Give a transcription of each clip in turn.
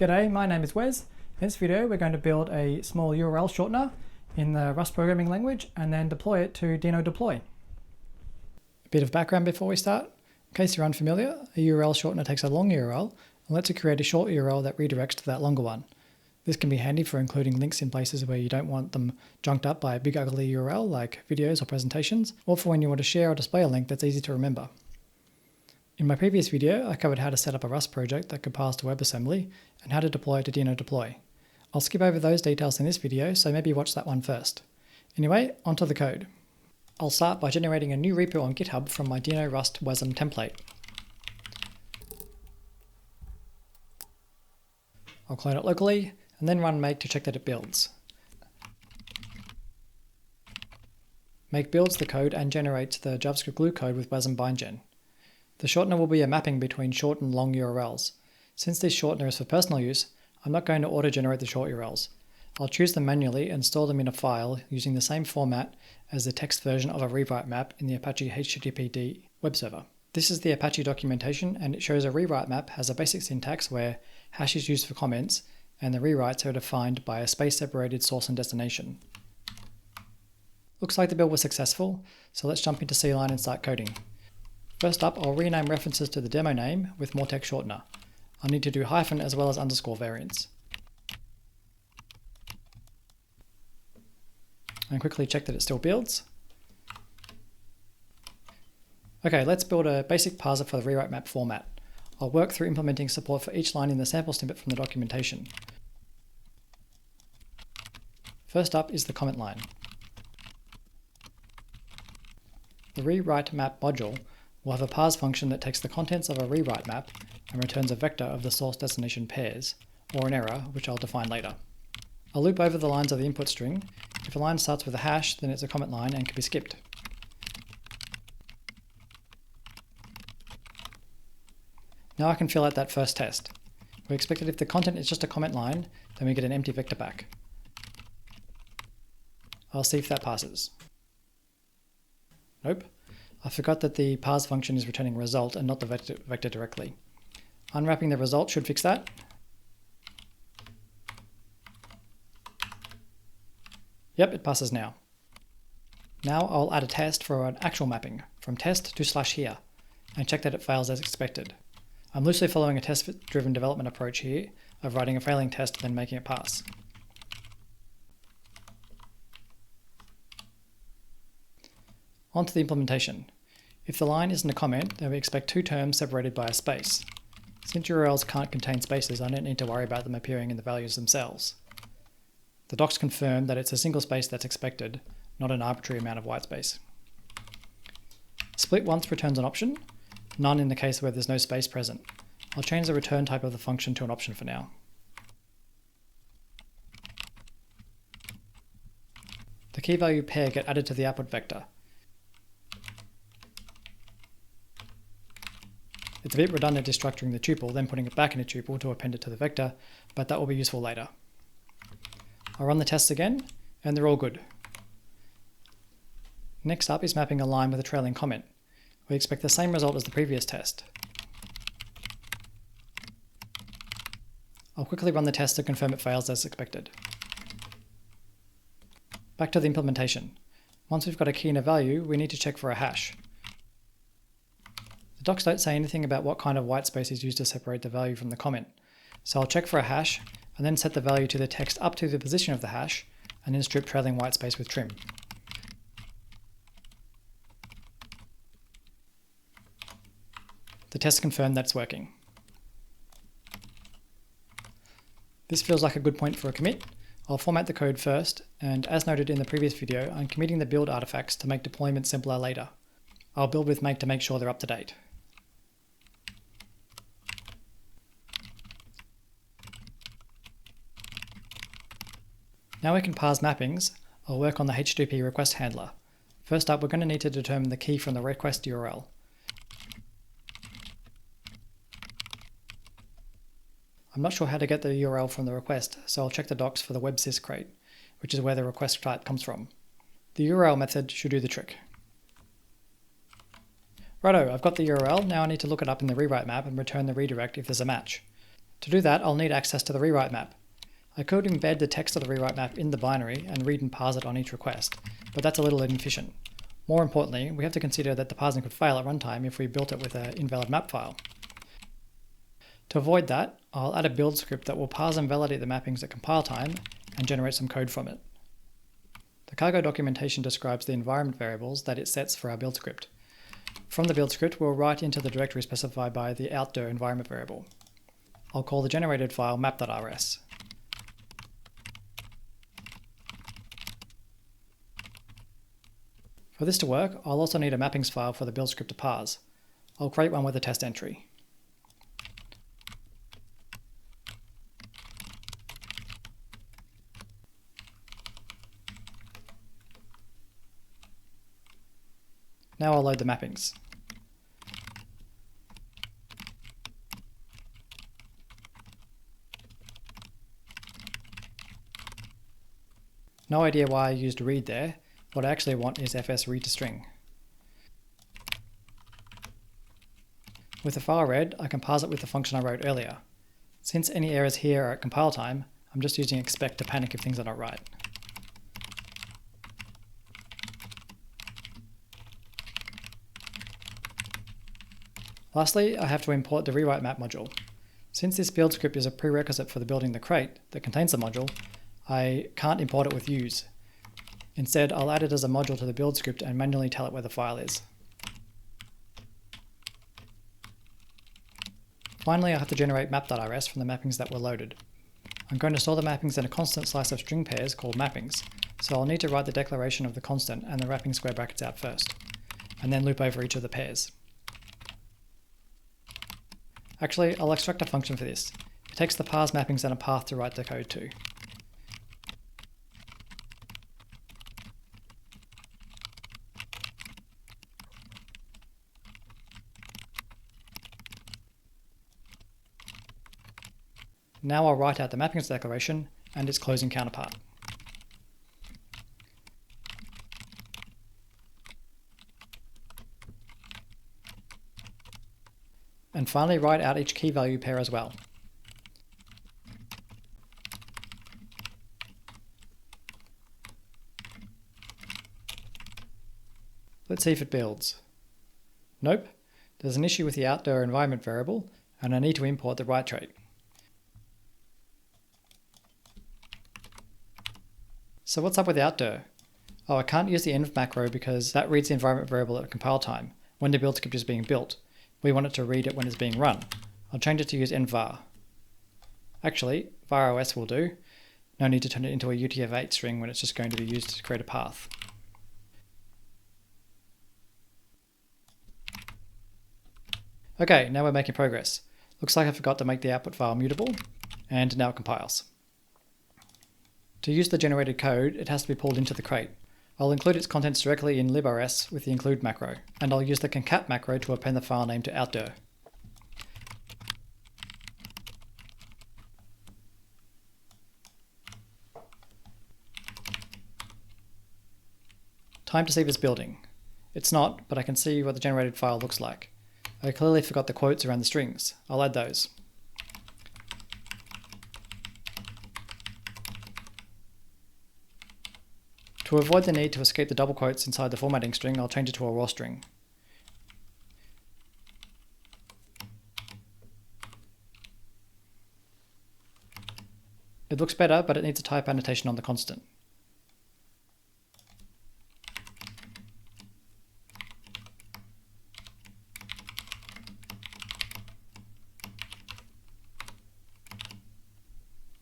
G'day, my name is Wes. In this video we're going to build a small URL shortener in the Rust programming language and then deploy it to Deno Deploy. A bit of background before we start. In case you're unfamiliar, a URL shortener takes a long URL and lets you create a short URL that redirects to that longer one. This can be handy for including links in places where you don't want them junked up by a big ugly URL like videos or presentations, or for when you want to share or display a link that's easy to remember. In my previous video, I covered how to set up a Rust project that could parse to WebAssembly and how to deploy it to Deno Deploy. I'll skip over those details in this video, so maybe watch that one first. Anyway, onto the code. I'll start by generating a new repo on GitHub from my Deno Rust WASM template. I'll clone it locally and then run make to check that it builds. Make builds the code and generates the JavaScript glue code with WASM bindgen. The shortener will be a mapping between short and long URLs. Since this shortener is for personal use, I'm not going to auto-generate the short URLs. I'll choose them manually and store them in a file using the same format as the text version of a rewrite map in the Apache HTTPD web server. This is the Apache documentation, and it shows a rewrite map has a basic syntax where hash is used for comments and the rewrites are defined by a space-separated source and destination. Looks like the build was successful, so let's jump into CLine and start coding. First up, I'll rename references to the demo name with more text shortener. I'll need to do hyphen as well as underscore variants. And quickly check that it still builds. Okay, let's build a basic parser for the rewrite map format. I'll work through implementing support for each line in the sample snippet from the documentation. First up is the comment line. The rewrite map module will have a parse function that takes the contents of a rewrite map and returns a vector of the source destination pairs, or an error, which I'll define later. I'll loop over the lines of the input string. If a line starts with a hash, then it's a comment line and can be skipped. Now I can fill out that first test. We expect that if the content is just a comment line, then we get an empty vector back. I'll see if that passes. Nope. I forgot that the parse function is returning a result and not the vector directly. Unwrapping the result should fix that. Yep, it passes now. Now I'll add a test for an actual mapping from test to /here and check that it fails as expected. I'm loosely following a test-driven development approach here of writing a failing test and then making it pass. On to the implementation. If the line isn't a comment, then we expect two terms separated by a space. Since URLs can't contain spaces, I don't need to worry about them appearing in the values themselves. The docs confirm that it's a single space that's expected, not an arbitrary amount of white space. Split once returns an option, none in the case where there's no space present. I'll change the return type of the function to an option for now. The key value pair get added to the output vector. It's a bit redundant destructuring the tuple, then putting it back in a tuple to append it to the vector, but that will be useful later. I'll run the tests again, and they're all good. Next up is mapping a line with a trailing comment. We expect the same result as the previous test. I'll quickly run the test to confirm it fails as expected. Back to the implementation. Once we've got a key and a value, we need to check for a hash. The docs don't say anything about what kind of white space is used to separate the value from the comment, so I'll check for a hash and then set the value to the text up to the position of the hash and then strip trailing white space with trim. The test confirmed that it's working. This feels like a good point for a commit. I'll format the code first, and as noted in the previous video, I'm committing the build artifacts to make deployment simpler later. I'll build with make to make sure they're up to date. Now we can parse mappings. I'll work on the HTTP request handler. First up, we're going to need to determine the key from the request URL. I'm not sure how to get the URL from the request, so I'll check the docs for the websys crate, which is where the request type comes from. The URL method should do the trick. Righto, I've got the URL, now I need to look it up in the rewrite map and return the redirect if there's a match. To do that, I'll need access to the rewrite map. I could embed the text of the rewrite map in the binary and read and parse it on each request, but that's a little inefficient. More importantly, we have to consider that the parsing could fail at runtime if we built it with an invalid map file. To avoid that, I'll add a build script that will parse and validate the mappings at compile time and generate some code from it. The cargo documentation describes the environment variables that it sets for our build script. From the build script, we'll write into the directory specified by the outdoor environment variable. I'll call the generated file map.rs. For this to work, I'll also need a mappings file for the build script to parse. I'll create one with a test entry. Now I'll load the mappings. No idea why I used read there. What I actually want is fs read to string. With the file read, I can parse it with the function I wrote earlier. Since any errors here are at compile time, I'm just using expect to panic if things are not right. Lastly, I have to import the rewrite map module. Since this build script is a prerequisite for the building the crate that contains the module, I can't import it with use. Instead, I'll add it as a module to the build script and manually tell it where the file is. Finally, I have to generate map.rs from the mappings that were loaded. I'm going to store the mappings in a constant slice of string pairs called mappings, so I'll need to write the declaration of the constant and the wrapping square brackets out first, and then loop over each of the pairs. Actually, I'll extract a function for this. It takes the parse mappings and a path to write the code to. Now I'll write out the mappings declaration and its closing counterpart. And finally write out each key value pair as well. Let's see if it builds. Nope, there's an issue with the outdoor environment variable, and I need to import the write trait. So what's up with outdoor? Oh, I can't use the env macro because that reads the environment variable at compile time, when the build script is being built. We want it to read it when it's being run. I'll change it to use env-var. Actually, var-os will do. No need to turn it into a UTF-8 string when it's just going to be used to create a path. Okay, now we're making progress. Looks like I forgot to make the output file mutable, and now it compiles. To use the generated code, it has to be pulled into the crate. I'll include its contents directly in librs with the include macro, and I'll use the concat macro to append the file name to outdoor. Time to see if it's building. It's not, but I can see what the generated file looks like. I clearly forgot the quotes around the strings. I'll add those. To avoid the need to escape the double quotes inside the formatting string, I'll change it to a raw string. It looks better, but it needs a type annotation on the constant.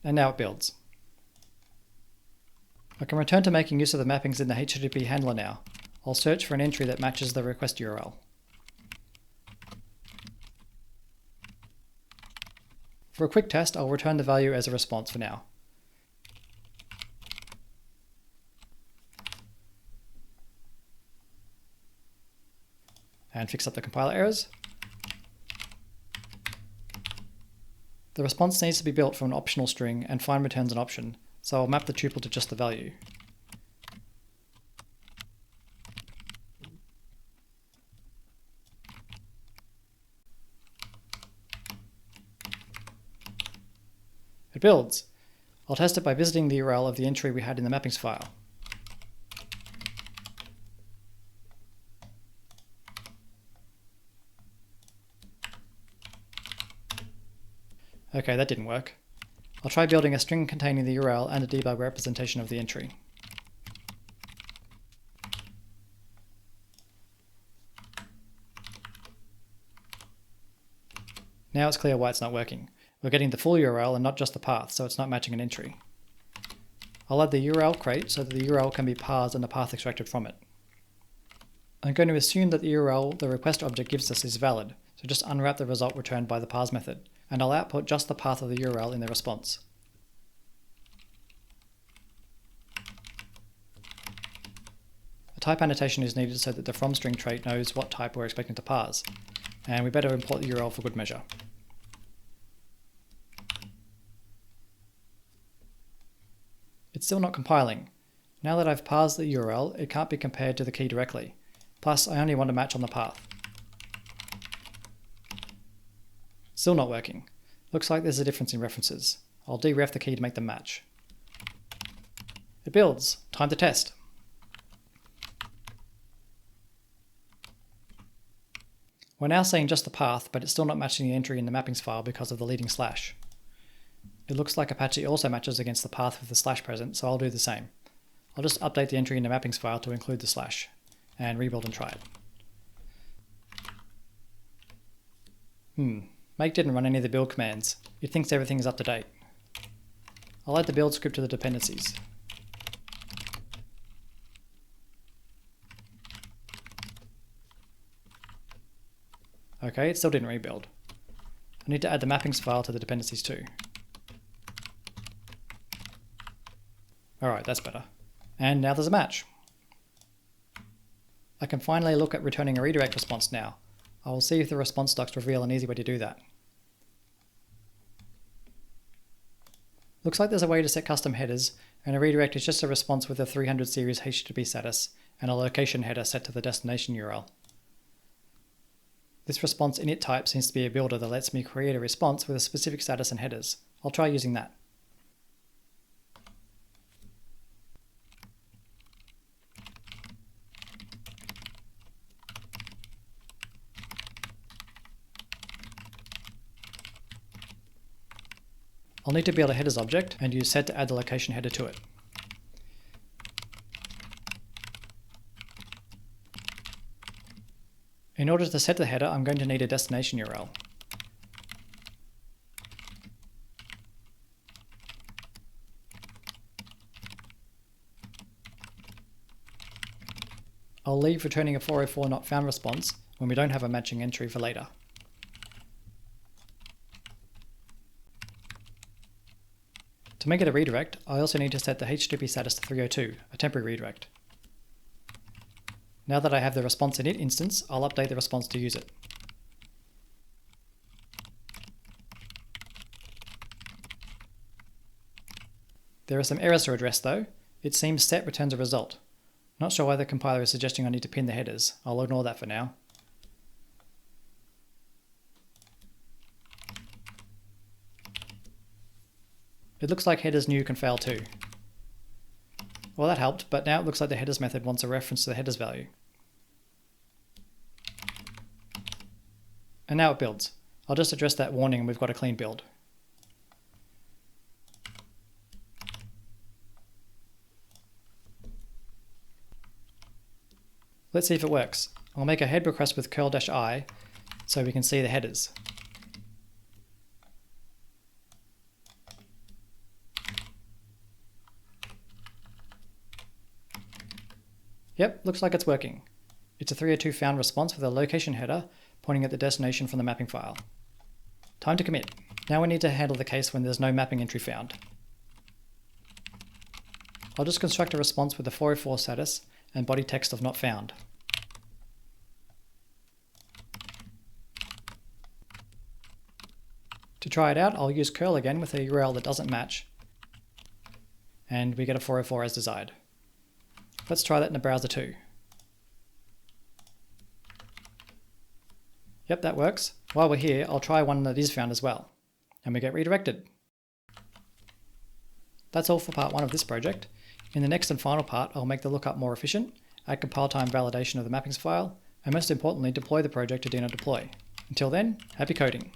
And now it builds. I can return to making use of the mappings in the HTTP handler now. I'll search for an entry that matches the request URL. For a quick test, I'll return the value as a response for now. And fix up the compiler errors. The response needs to be built from an optional string, and find returns an option, so I'll map the tuple to just the value. It builds. I'll test it by visiting the URL of the entry we had in the mappings file. Okay, that didn't work. I'll try building a string containing the URL and a debug representation of the entry. Now it's clear why it's not working. We're getting the full URL and not just the path, so it's not matching an entry. I'll add the URL crate so that the URL can be parsed and the path extracted from it. I'm going to assume that the URL the request object gives us is valid, so just unwrap the result returned by the parse method, and I'll output just the path of the URL in the response. A type annotation is needed so that the from string trait knows what type we're expecting to parse, and we better import the URL for good measure. It's still not compiling. Now that I've parsed the URL, it can't be compared to the key directly. Plus, I only want a match on the path. Still not working. Looks like there's a difference in references. I'll deref the key to make them match. It builds. Time to test. We're now seeing just the path, but it's still not matching the entry in the mappings file because of the leading slash. It looks like Apache also matches against the path with the slash present, so I'll do the same. I'll just update the entry in the mappings file to include the slash, and rebuild and try it. Make didn't run any of the build commands. It thinks everything is up to date. I'll add the build script to the dependencies. Okay, it still didn't rebuild. I need to add the mappings file to the dependencies too. Alright, that's better. And now there's a match. I can finally look at returning a redirect response now. I will see if the response docs reveal an easy way to do that. Looks like there's a way to set custom headers, and a redirect is just a response with a 300 series HTTP status and a location header set to the destination URL. This response init type seems to be a builder that lets me create a response with a specific status and headers. I'll try using that. I'll need to build a headers object and use set to add the location header to it. In order to set the header, I'm going to need a destination URL. I'll leave returning a 404 not found response when we don't have a matching entry for later. To make it a redirect, I also need to set the HTTP status to 302, a temporary redirect. Now that I have the response init instance, I'll update the response to use it. There are some errors to address though. It seems set returns a result. Not sure why the compiler is suggesting I need to pin the headers. I'll ignore that for now. It looks like headers new can fail too. Well, that helped, but now it looks like the headers method wants a reference to the headers value. And now it builds. I'll just address that warning and we've got a clean build. Let's see if it works. I'll make a head request with curl-i so we can see the headers. Yep, looks like it's working. It's a 302 found response with a location header pointing at the destination from the mapping file. Time to commit. Now we need to handle the case when there's no mapping entry found. I'll just construct a response with the 404 status and body text of not found. To try it out, I'll use curl again with a URL that doesn't match, and we get a 404 as desired. Let's try that in the browser too. Yep, that works. While we're here, I'll try one that is found as well, and we get redirected. That's all for part 1 of this project. In the next and final part, I'll make the lookup more efficient, add compile time validation of the mappings file, and most importantly, deploy the project to Deno Deploy. Until then, happy coding!